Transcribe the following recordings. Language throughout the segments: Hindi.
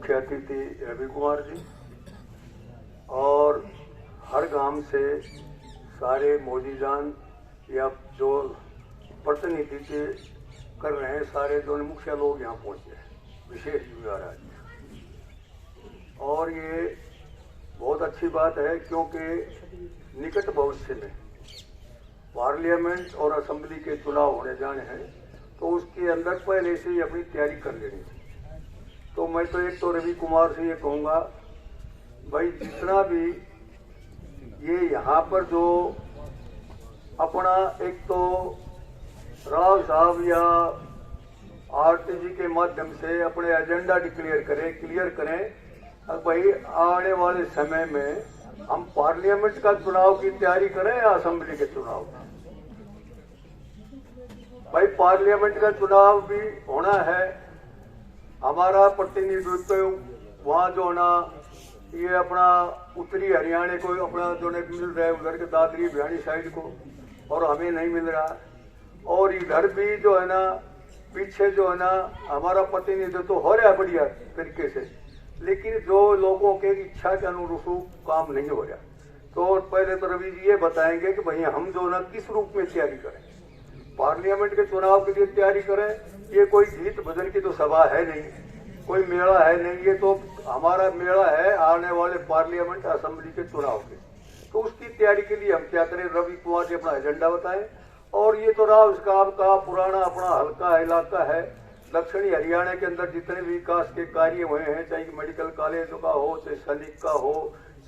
मुख्य अतिथि रवि कुमार जी और हर गांव से सारे मोदीजान या जो प्रतिनिधि कर रहे हैं सारे जो मुखिया लोग यहाँ पहुंचे हैं, विशेष युवा राज्य। और ये बहुत अच्छी बात है क्योंकि निकट भविष्य में पार्लियामेंट और असेंबली के चुनाव होने जाने हैं, तो उसके अंदर पहले से ही अपनी तैयारी कर लेनी चाहिए। तो मैं तो एक तो रवि कुमार से ये कहूँगा, भाई जितना भी ये यहाँ पर जो अपना एक तो राव साहब या आरटीजी के माध्यम से अपने एजेंडा क्लियर करें। अब भाई आने वाले समय में हम पार्लियामेंट का चुनाव की तैयारी करें या असेंबली के चुनाव। भाई पार्लियामेंट का चुनाव भी होना है, हमारा प्रतिनिधित्व वहाँ जो ना ये अपना उत्तरी हरियाणा को अपना जो मिल रहा है उधर के दादरी भिवानी साइड को, और हमें नहीं मिल रहा। और इधर भी जो है ना पीछे जो है ना हमारा प्रतिनिधित्व तो हो रहा है बढ़िया तरीके से, लेकिन जो लोगों के इच्छा के अनुरूप काम नहीं हो रहा। तो पहले तो रवि जी ये बताएंगे कि भैया हम जो ना किस रूप में तैयारी करें, पार्लियामेंट के चुनाव के लिए तैयारी करें। ये कोई गीत भजन की तो सभा है नहीं, कोई मेला है नहीं, ये तो हमारा मेला है आने वाले पार्लियामेंट असेंबली के चुनाव के। तो उसकी तैयारी के लिए हम क्या करें, रवि कुमार जी अपना एजेंडा बताएं। और ये तो राव साहब का पुराना अपना हल्का इलाका है, दक्षिणी हरियाणा के अंदर जितने भी विकास के कार्य हुए हैं, चाहे मेडिकल कॉलेज का हो, चाहे सैनिक का हो,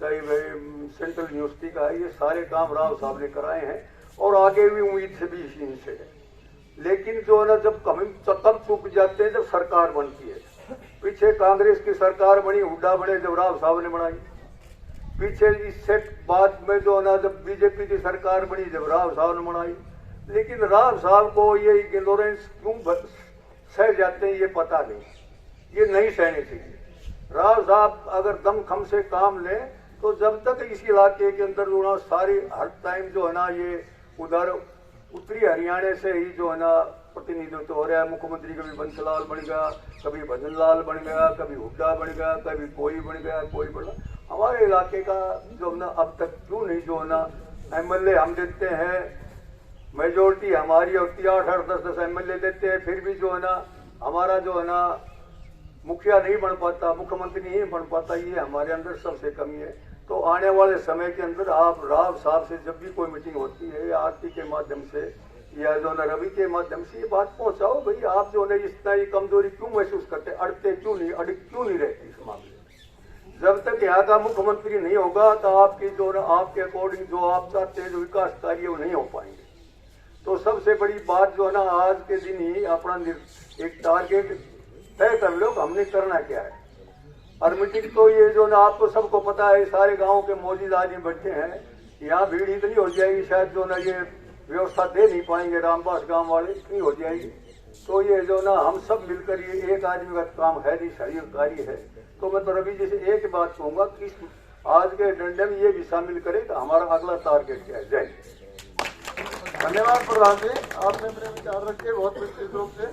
चाहे सेंट्रल यूनिवर्सिटी का है, ये सारे काम राव साहब ने कराए हैं और आगे भी उम्मीद से भी इसी से है। लेकिन जो है ना जब तब चूक जाते हैं जब सरकार बनती है। पीछे कांग्रेस की सरकार बनी, हुड्डा बने जब राव साहब ने बनाई। पीछे इससे बाद में जो है ना जब बीजेपी की सरकार बनी जब राव साहब ने बनाई। लेकिन राव साहब को ये इग्नोरेंस क्यों सह जाते हैं ये पता नहीं, ये नहीं सहने चाहिए। राव साहब अगर दमखम से काम लें तो जब तक इस इलाके के अंदर जो ना सारी हर टाइम जो है ना ये उधर उत्तरी हरियाणा से ही जो है ना प्रतिनिधित्व हो रहा है। मुख्यमंत्री कभी बंसलाल बन गया, कभी भजनलाल बन गया, कभी हुड्डा बन गया, कभी कोई बन गया, कोई बन। हमारे इलाके का जो ना अब तक क्यों नहीं जो है ना एमएलए हम देते हैं, मेजोरिटी हमारी होती है 8-8, 10-10 एमएलए देते हैं, फिर भी जो है ना हमारा जो है ना मुखिया नहीं बन पाता, मुख्यमंत्री नहीं बन पाता, ये हमारे अंदर सबसे कमी है। तो आने वाले समय के अंदर आप राव साहब से जब भी कोई मीटिंग होती है या आरती के माध्यम से या जो ना रवि के माध्यम से ये बात पहुंचाओ, भाई आप जो है इतना ही कमजोरी क्यों महसूस करते, अड़ते क्यों नहीं रहती इस मामले में। जब तक यहाँ का मुख्यमंत्री नहीं होगा तो आपकी जो ना आपके अकॉर्डिंग जो आप चाहते हैं जो विकास कार्य वो नहीं हो पाएंगे। तो सबसे बड़ी बात जो है ना आज के दिन ही अपना एक टारगेट तय कर लो कि हमने करना क्या है। और मीटिंग तो ये जो ना आपको सबको पता है, सारे गांव के मौजूद आदमी बैठे हैं, यहाँ भीड़ इतनी हो जाएगी शायद जो ना ये व्यवस्था दे नहीं पाएंगे रामबास गांव वाले, इतनी हो जाएगी। तो ये जो ना हम सब मिलकर ये एक आदमी का काम है नहीं, सही कार्य है। तो मैं तो रवि जी से एक बात कहूंगा कि आज के एजेंडे में ये भी शामिल करें कि हमारा अगला टारगेट क्या है। जय धन्यवाद प्रधान जी, आपने अपने विचार रखे बहुत विस्तृत रूप से।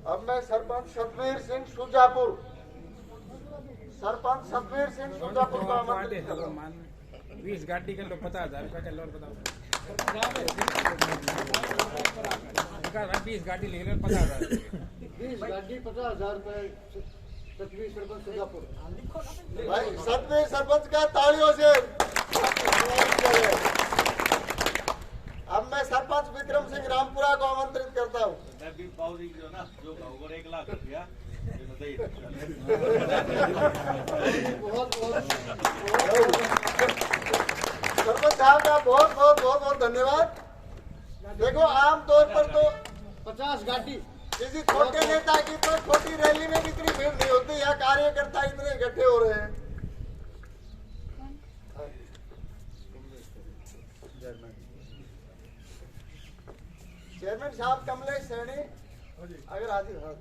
अब मैं सरपंच सतवीर सिंह सुजापुर को आमंत्रित कर रहा हूं। 20 गाड़ी के लोग 50,000 रुपये का लोन बताओ। 20 गाड़ी ले लो 50,000, 20 गाड़ी 50,000 रुपये। सतवीर सरपंच सुजापुर, भाई सतवीर सरपंच का तालियों से। अब मैं सरपंच विक्रम सिंह रामपुरा को आमंत्रित करता हूँ। सरपंच साहब का बहुत धन्यवाद। देखो आमतौर पर तो 50 गाड़ी किसी छोटे नेता की तो छोटी रैली में इतनी भीड़ नहीं होती, यहाँ कार्यकर्ता इतने इकट्ठे हो रहे हैं। चेयरमैन साहब कमलेश सैनी अगर हाजिर हो।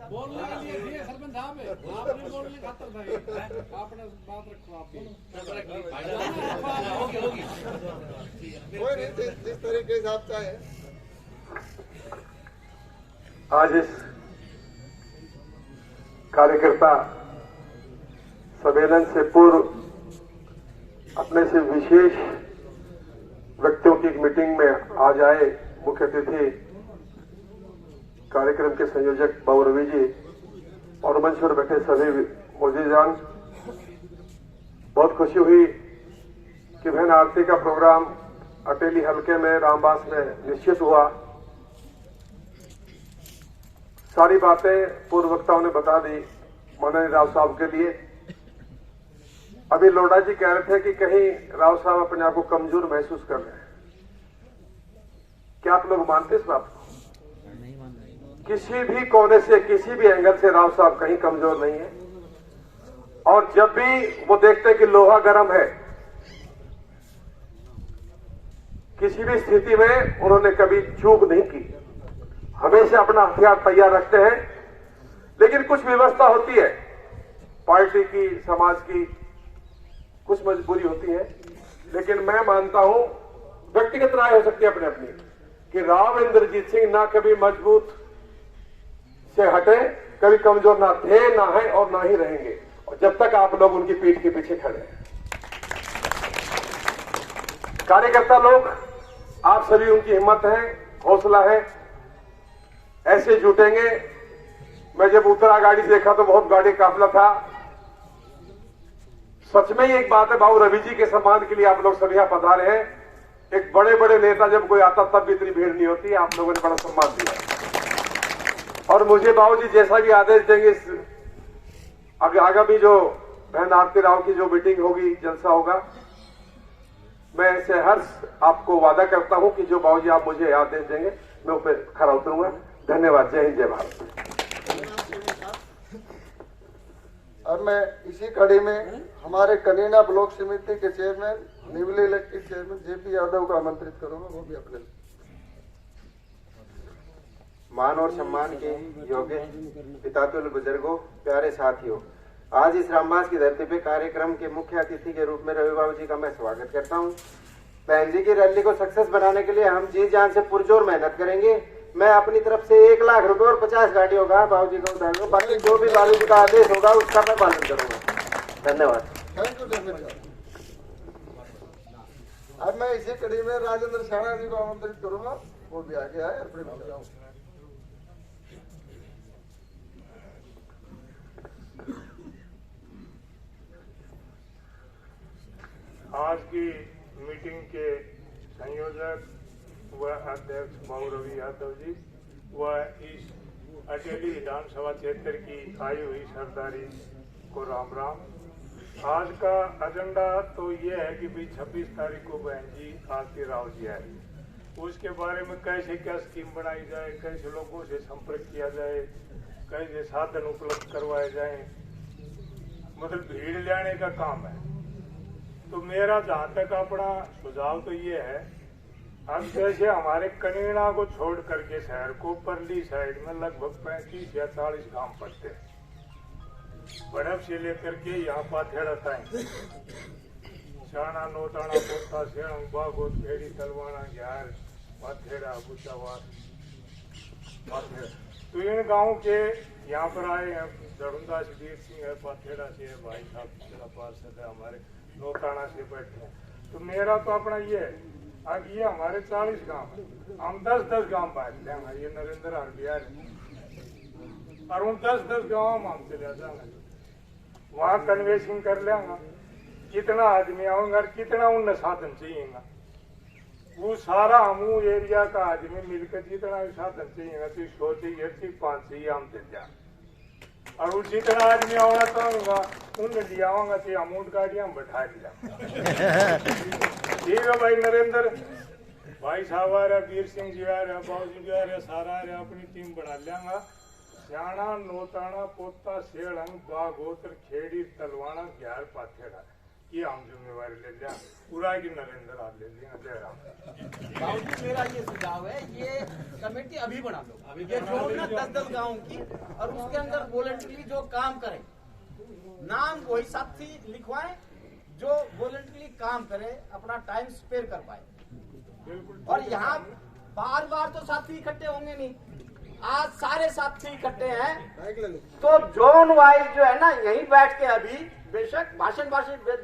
बोलने के लिए दिए सरपंच साहब, आपने बोलने खातर था, आपने बात रखो आप भी। कोई नहीं, जिस तरीके से आप चाहे। आज इस कार्यकर्ता सम्मेलन से पूर्व अपने से विशेष व्यक्तियों की एक मीटिंग में आज आए मुख्य अतिथि कार्यक्रम के संयोजक बाबू रवि जी और मंच पर बैठे सभी मोजीजान, बहुत खुशी हुई कि बहन आरती का प्रोग्राम अटेली हलके में रामबास में निश्चित हुआ। सारी बातें पूर्व वक्ताओं ने बता दी माननीय राव साहब के लिए। अभी लोढ़ा जी कह रहे थे कि कहीं राव साहब अपने आप को कमजोर महसूस कर रहे हैं। क्या आप लोग मानते इस बात को? किसी भी कोने से किसी भी एंगल से राव साहब कहीं कमजोर नहीं है। और जब भी वो देखते हैं कि लोहा गर्म है, किसी भी स्थिति में उन्होंने कभी चूक नहीं की, हमेशा अपना हथियार तैयार रखते हैं। लेकिन कुछ व्यवस्था होती है, पार्टी की, समाज की, कुछ मजबूरी होती है। लेकिन मैं मानता हूं, व्यक्तिगत राय हो सकती है अपने अपनी, कि राव इंद्रजीत सिंह ना कभी मजबूत से हटे, कभी कमजोर ना थे, ना है और ना ही रहेंगे, और जब तक आप लोग उनकी पीठ के पीछे खड़े हैं। कार्यकर्ता लोग, आप सभी, उनकी हिम्मत है, हौसला है, ऐसे जुटेंगे। मैं जब उतरा गाड़ी से देखा तो बहुत गाड़ी काफिला था। सच में ही एक बात है, बाबू रवि जी के सम्मान के लिए आप लोग सभी यहां पधारे हैं। एक बड़े बड़े नेता जब कोई आता तब भी इतनी भीड़ नहीं होती। आप लोगों ने बड़ा सम्मान दिया और मुझे बाबू जी जैसा भी आदेश देंगे, आगामी जो बहन आरती राव की जो मीटिंग होगी, जलसा होगा, मैं ऐसे हर्ष आपको वादा करता हूं कि जो बाबू जी आप मुझे आदेश देंगे मैं उस पर खरा उतरूंगा। धन्यवाद। जय हिंद, जय भारत। और मैं इसी कड़ी में हमारे कनीना ब्लॉक समिति के chairman, newly elected chairman JP Yadav को आमंत्रित करूंगा। वो भी अपने मान और सम्मान के योग्य पितातुल्य बुजुर्गों, प्यारे साथियों, आज इस रामबास की धरती पे कार्यक्रम के मुख्य अतिथि के रूप में रवि बाबू जी का मैं स्वागत करता हूं। बहन जी की रैली को सक्सेस बनाने के लिए हम जी जान से पुरजोर मेहनत करेंगे। मैं अपनी तरफ से 1 लाख रुपए और 50 गाड़ियों का बाबू जी को उतारूंगा। बाकी जो भी बाबू जी का आदेश होगा उसका मैं पालन करूंगा। धन्यवाद। थैंक यू धन्यवाद। अब मैं इसी कड़ी में राजेंद्र शाणा जी को आमंत्रित करूंगा। वो भी आगे आए अपने विचारों। आज की मीटिंग के संयोजक व अध्यक्ष बाबू रवि यादव जी व इस अटेली विधानसभा क्षेत्र की आई हुई सरदारी को राम राम। आज का एजेंडा तो ये है कि भाई 26 तारीख को बहन जी आरती राव जी आए, उसके बारे में कैसे क्या स्कीम बनाई जाए, कैसे लोगों से संपर्क किया जाए, कैसे साधन उपलब्ध करवाए जाए, मतलब भीड़ लाने का काम है। तो मेरा जहाँ तक अपना सुझाव तो ये है, अब जैसे हमारे कनीना को छोड़ करके शहर को परली साइड में लगभग 35 या 40 गांव पड़ते हैं, बड़फ से लेकर के यहाँ पाथेड़ा तक, शाना, नोताना, पोता, सेणंग, बागोत, भेड़ी, तलवाना, ग्यार, पाथेड़ा, बुचावार, पाथेड़ा। तो इन गाँव के यहाँ पर आए हैं। धड़ुंदा से वीर सिंह है, पाथेड़ा से है भाई साहब, जिला पार्षद है हमारे, नोताना से बैठे हैं। तो मेरा तो अपना ये है, अब ये हमारे 40 गांव है, हम 10-10 गांव बांट लेंगे। ये नरेंद्र हर बिहार और उन 10-10 गाँव में हम चले जाएंगे, वहाँ कन्वेंशन कर लेंगे। कितना आदमी आऊंगा और कितना उन साधन चाहिएगा, वो सारा हम एरिया का आदमी मिलकर जितना साधन चाहिएगा, तो 100 चाहिए, 5 चाहिए, हम दे जाए। और वो जितना आदमी आना चाहूंगा उन्हें लिया आऊंगा, तो अमाउंट गाड़ियां बैठा दिया। ठीक है भाई नरेंद्र भाई साहब आ रहे, वीर सिंह जी आ रहे, बाबू जी आ रहे, सारा आ रहे, अपनी टीम बना लेंगा। स्याणा, नोताना, पोता, सेड़ंग, बागोत्र, खेड़ी, तलवाना, ग्यार, पाथेड़ा, ये हम जिम्मेवारी ले लिया। पूरा की नरेंद्र हाथ ले लिया। जय राम। बाबू जी मेरा ये सुझाव है, ये कमेटी अभी बना लो, ये जोड़ना 10-10 गाँव की, और उसके अंदर वॉलंटरी जो काम करे, नाम वही साथी लिखवाएं जो वॉलंटरी काम करे, अपना टाइम स्पेयर कर पाए। और यहाँ बार बार तो साथी इकट्ठे होंगे नहीं, आज सारे साथी इकट्ठे हैं, तो जोन वाइज जो है ना यहीं बैठ के अभी बेशक भाषण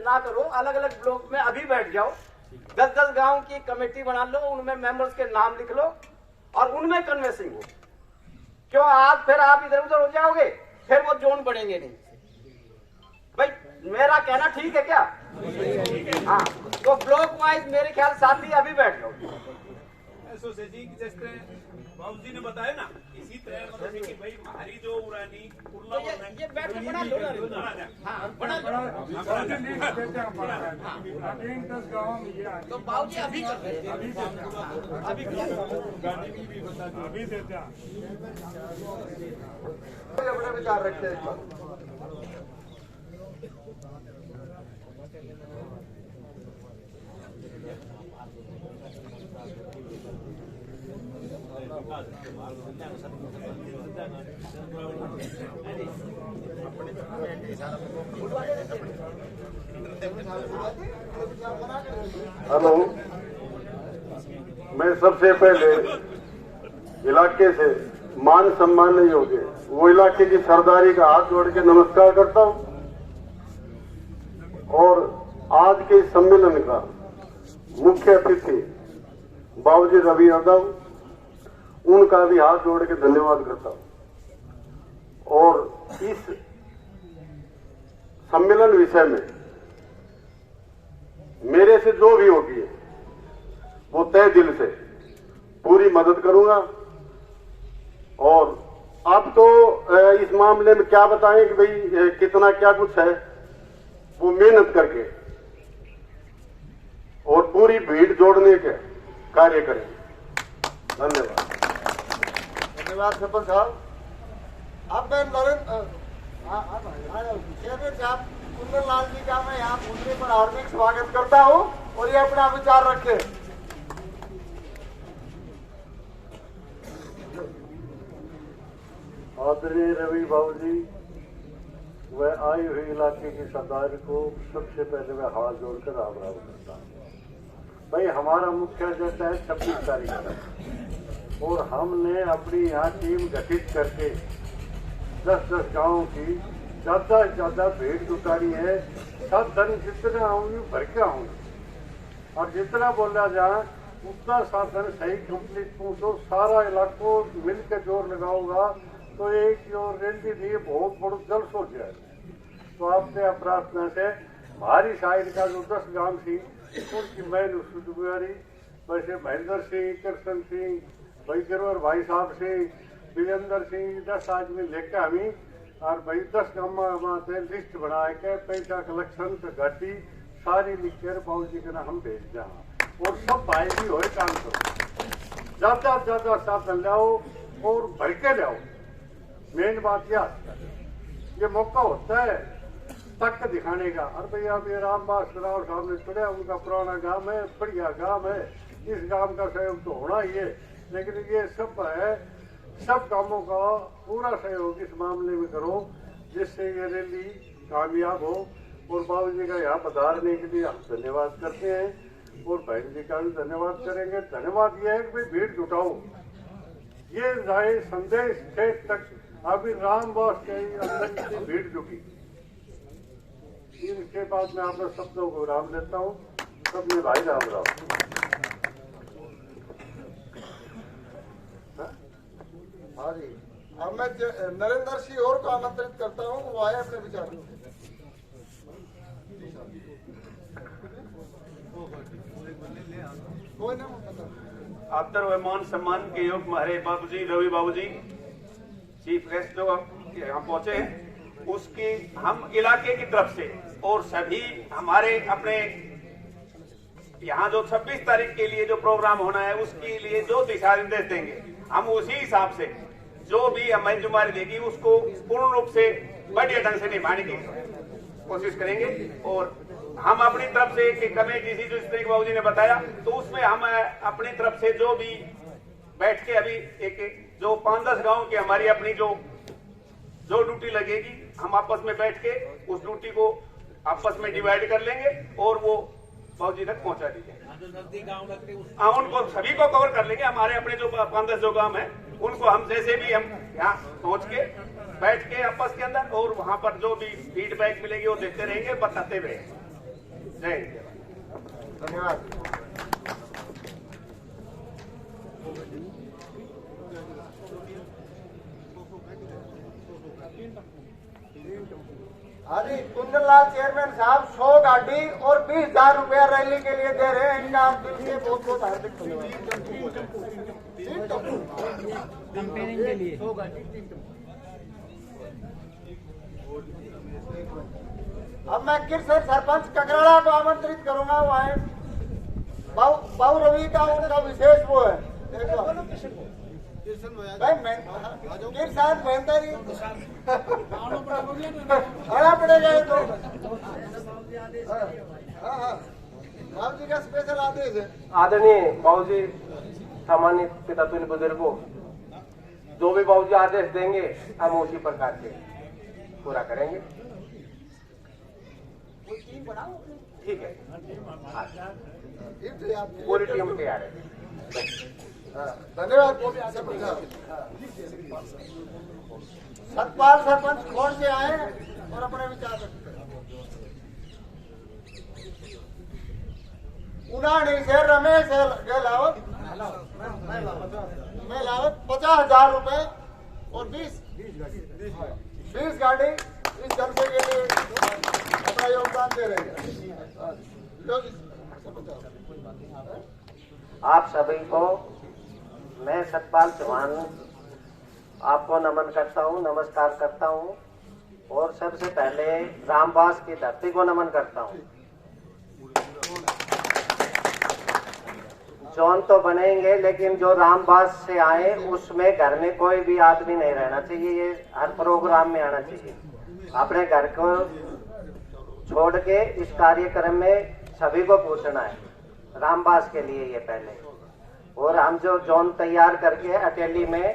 ना करो, अलग अलग ब्लॉक में अभी बैठ जाओ, 10-10 गांव की कमेटी बना लो, उनमें मेंबर्स के नाम लिख लो और उनमें कन्वेंसिंग हो। क्यों आज फिर आप इधर उधर हो जाओगे, फिर वो जोन बढ़ेंगे नहीं। भाई मेरा कहना ठीक है क्या? हाँ, तो ब्लॉक वाइज मेरे ख्याल साथी अभी बैठ जाओ। जी जिस तरह बाबू जी ने बताया ना, इसी तरह मतलब कि भाई हमारी जो पुरानी तो ये बैठ के बना लो ना। हाँ, बना लो। तो बाबू जी अभी कर रहे हैं, अभी देते हैं। अपने विचार रखते हैं। हेलो, मैं सबसे पहले इलाके से मान सम्मान नहीं होगे, वो इलाके की सरदारी का हाथ जोड़ के नमस्कार करता हूं। और आज के इस सम्मेलन का मुख्य अतिथि बाबूजी रवि यादव, उनका भी हाथ जोड़ के धन्यवाद करता हूं। और इस सम्मेलन विषय में मेरे से जो भी होगी वो तय दिल से पूरी मदद करूंगा। और अब तो इस मामले में क्या बताएं कि भाई कितना क्या कुछ है, वो मेहनत करके और पूरी भीड़ जोड़ने के कार्य करें। धन्यवाद। धन्यवाद सरपंच साहब। अब मैं नरेंद्र साहब कुंदन लाल जी का मैं यहाँ पूछने पर हार्दिक स्वागत करता हूँ और ये अपना विचार रखे। आदरणीय रवि बाबू जी, वह आई हुई इलाके की सरदार को सबसे पहले मैं हाथ जोड़कर राम राम करता हूँ। भाई हमारा मुख्य एजेंडा है 26 तारीख का, और हमने अपनी यहाँ टीम गठित करके 10-10 गाँव की ज्यादा से ज्यादा भीड़ जुटानी है। साधन जितना आऊंगी भर के आऊंगी, और जितना बोला जाए उतना साधन सही कंप्लीट पहुंचो। सारा इलाको मिलकर जोर लगाऊंगा तो एक जो रैली थी बहुत बड़ा जल्द हो जाएगा। तो आपने प्रार्थना से हमारी साइड का जो 10 गांव थी उनकी मैंने जिम्मेवारी वैसे महेंद्र सिंह, कृष्ण सिंह, भाई गिरवर भाई साहब सिंह, विजेंद्र सिंह, 10 आदमी लेकर हमी और भाई 10 गाँव से लिस्ट बना के पैसा कलेक्शन से घटी सारी लिख कर बाबू जी के नाम हम भेज दें। और सब भाई भी हो काम करो, ज्यादा से ज्यादा साधन लाओ और भर के लाओ। मेन बात ये मौका होता है तक दिखाने का। और भैया अब ये रामबास राव साहब ने चुना, उनका पुराना गांव है, बढ़िया गांव है, इस गांव का सहयोग तो होना ही है। लेकिन ये सब है, सब कामों का पूरा सहयोग इस मामले में करो जिससे ये रैली कामयाब हो। और बाबू जी का यहाँ पधारने के लिए हम धन्यवाद करते हैं और बहन जी का भी धन्यवाद करेंगे। धन्यवाद ये है कि भाई भीड़ जुटाओ, ये जाए संदेश खेत तक। अभी रामबास के अंदर की भीड़ जुटी। इसके बाद मैं आप शब्दों को राम देता हूँ। सबने भाई राम राम। हाँ जी, अब मैं नरेंद्र सिंह और को आमंत्रित करता हूँ, वो आए अपने विचार। कोई ना आदर व मान सम्मान के योग हमारे बाबूजी रवि बाबूजी चीफ गेस्ट जो यहाँ पहुंचे हैं, उसकी हम इलाके की तरफ से और सभी हमारे अपने यहाँ जो 26 तारीख के लिए जो प्रोग्राम होना है उसके लिए जो दिशा निर्देश देंगे, हम उसी हिसाब से जो भी हमारी जिम्मेदारी देगी उसको पूर्ण रूप से बढ़िया ढंग से निभाने की कोशिश करेंगे। और हम अपनी तरफ से एक कमेटी थी जो इस तरह बाबूजी ने बताया, तो उसमें हम अपनी तरफ से जो भी बैठ के अभी एक जो 5-10 गांव की हमारी अपनी जो ड्यूटी लगेगी, हम आपस में बैठ के उस ड्यूटी को आपस में डिवाइड कर लेंगे और वो बाबूजी तक पहुंचा दीजिए। उनको सभी को कवर कर लेंगे। हमारे अपने जो 5-10 जो गांव है उनको हम जैसे भी हम यहाँ पहुंच के बैठ के आपस के अंदर और वहां पर जो भी फीडबैक मिलेगी वो देते रहेंगे, बताते रहेंगे। जय हिंद। धन्यवाद। हाँ जी, कुंदनलाल चेयरमैन साहब 100 गाड़ी और 20,000 रुपया रैली के लिए दे रहे हैं। इनका आप दिल से बहुत बहुत हार्दिक धन्यवाद। कैंपेनिंग के लिए अब मैं किरसर सरपंच ककराड़ा को आमंत्रित करूंगा। वो आए बाबू रवि का उनका विशेष वो है भाई किरसान महेंद्र जी आना पड़ेगा ये तो। हाँ बाबू जी का स्पेशल आदेश है। आदरणीय बाबू जी, सम्मानित पिता तुल्य बुजुर्गों, जो भी बाबू जी आदेश देंगे हम उसी प्रकार से पूरा करेंगे। ठीक है, पूरी टीम तैयार है। धन्यवाद। सतपाल सरपंच खोड़ से आए और अपने विचार रखते हैं। उन्होंने से रमेश गहलावत मेलावत 50,000 रुपए और 20 गाड़ी इस जलसे के लिए अपना योगदान दे रहे हैं। आप सभी को मैं सतपाल चौहान आपको नमन करता हूँ, नमस्कार करता हूँ और सबसे पहले रामबास की धरती को नमन करता हूँ। जौन तो बनेंगे लेकिन जो रामबास से आए उसमें घर में कोई भी आदमी नहीं रहना चाहिए, ये हर प्रोग्राम में आना चाहिए। अपने घर को छोड़ के इस कार्यक्रम में सभी को पूछना है, रामबास के लिए ये पहले। और हम जो जोन तैयार करके अटेली में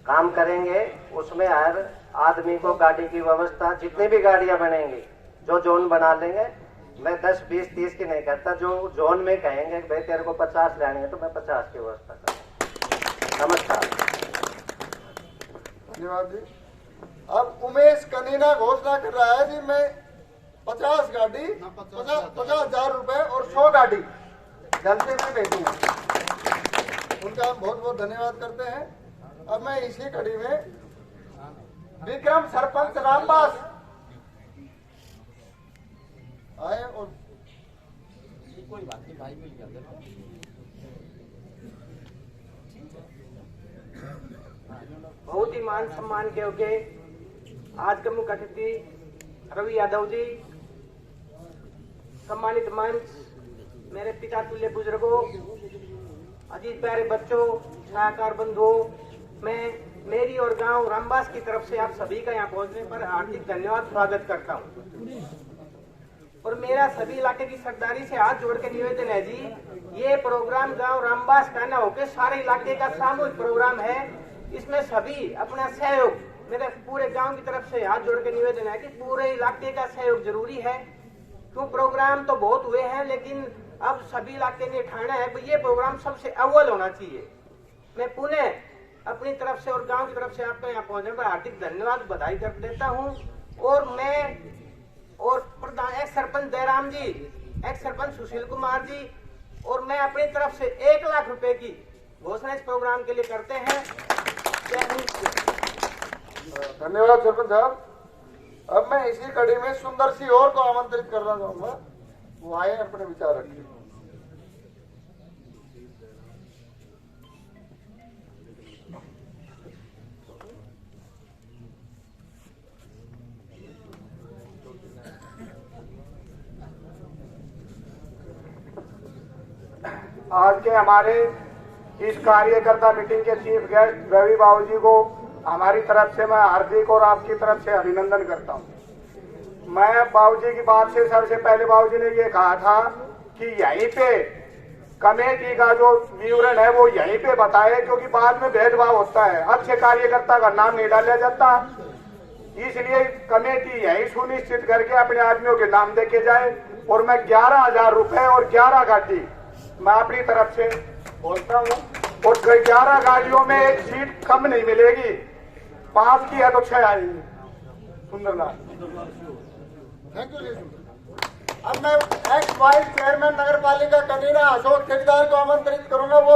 काम करेंगे उसमें हर आदमी को गाड़ी की व्यवस्था, जितनी भी गाड़ियां बनेंगी जो जोन बना लेंगे, मैं 10, 20, 30 की नहीं कहता, जो जोन में कहेंगे भाई तेरे को 50 लेनी है तो मैं 50 की व्यवस्था करूँगा। नमस्कार। धन्यवाद जी। अब उमेश कनीना घोषणा कर रहा है जी, मैं 50 गाड़ी 50,000 रुपए और 100 गाड़ी जलसे में भेजूंगा। उनका हम बहुत बहुत धन्यवाद करते हैं। अब मैं इसी कड़ी में विक्रम सरपंच रामबास आए और कोई बात नहीं भाई, मिल गया। बहुत ही मान सम्मान के होके आज के मुख्य अतिथि रवि यादव जी, सम्मानित मंच, मेरे पिता तुल्य बुजुर्गों, अजीत प्यारे बच्चों, सलाहकार बंधुओं, मैं मेरी और गांव रामबास की तरफ से आप सभी का यहाँ पहुंचने पर हार्दिक धन्यवाद स्वागत करता हूँ। और मेरा सभी इलाके की सरदारी से हाथ जोड़ के निवेदन है जी, ये प्रोग्राम गांव रामबास का न होकर सारे इलाके का सामूहिक प्रोग्राम है। इसमें सभी अपना सहयोग, मेरे पूरे गांव की तरफ से हाथ जोड़ के निवेदन है कि पूरे इलाके का सहयोग जरूरी है। क्यों प्रोग्राम तो बहुत हुए हैं लेकिन अब सभी इलाके ने ठाना है कि ये प्रोग्राम सबसे अव्वल होना चाहिए। मैं पुनः अपनी तरफ से और गांव की तरफ से आपका यहाँ पहुंचने पर हार्दिक धन्यवाद बधाई कर देता हूँ। और मैं और प्रधान एक्स सरपंच जयराम जी, एक्स सरपंच सुशील कुमार जी और मैं अपनी तरफ से 1 लाख रुपए की घोषणा इस प्रोग्राम के लिए करते हैं। धन्यवाद सरपंच साहब। अब मैं इसी कड़ी में सुंदर सिंह और को आमंत्रित करना चाहूंगा, वो आए अपने विचार रखें। आज के हमारे इस कार्यकर्ता मीटिंग के चीफ गेस्ट रवि बाबू जी को हमारी तरफ से मैं हार्दिक और आपकी तरफ से अभिनंदन करता हूं। मैं बाबू जी की बात से सबसे पहले बाबू जी ने ये कहा था कि यहीं पे कमेटी का जो विवरण है वो यहीं पे बताए, क्योंकि बाद में भेदभाव होता है, अच्छे कार्यकर्ता का नाम नहीं डाला जाता। इसलिए कमेटी यही सुनिश्चित करके अपने आदमियों के नाम देके जाए। और मैं 11,000 रुपए और 11 गाड़ी मैं अपनी तरफ से बोलता हूँ। और 11 गाड़ियों में एक सीट कम नहीं मिलेगी, 5 की है तो 6 आएगी। Sundarlal, thank you. अब मैं एक्स वाइस चेयरमैन नगर पालिका कनीरा अशोक ठेकेदार को आमंत्रित करूंगा। वो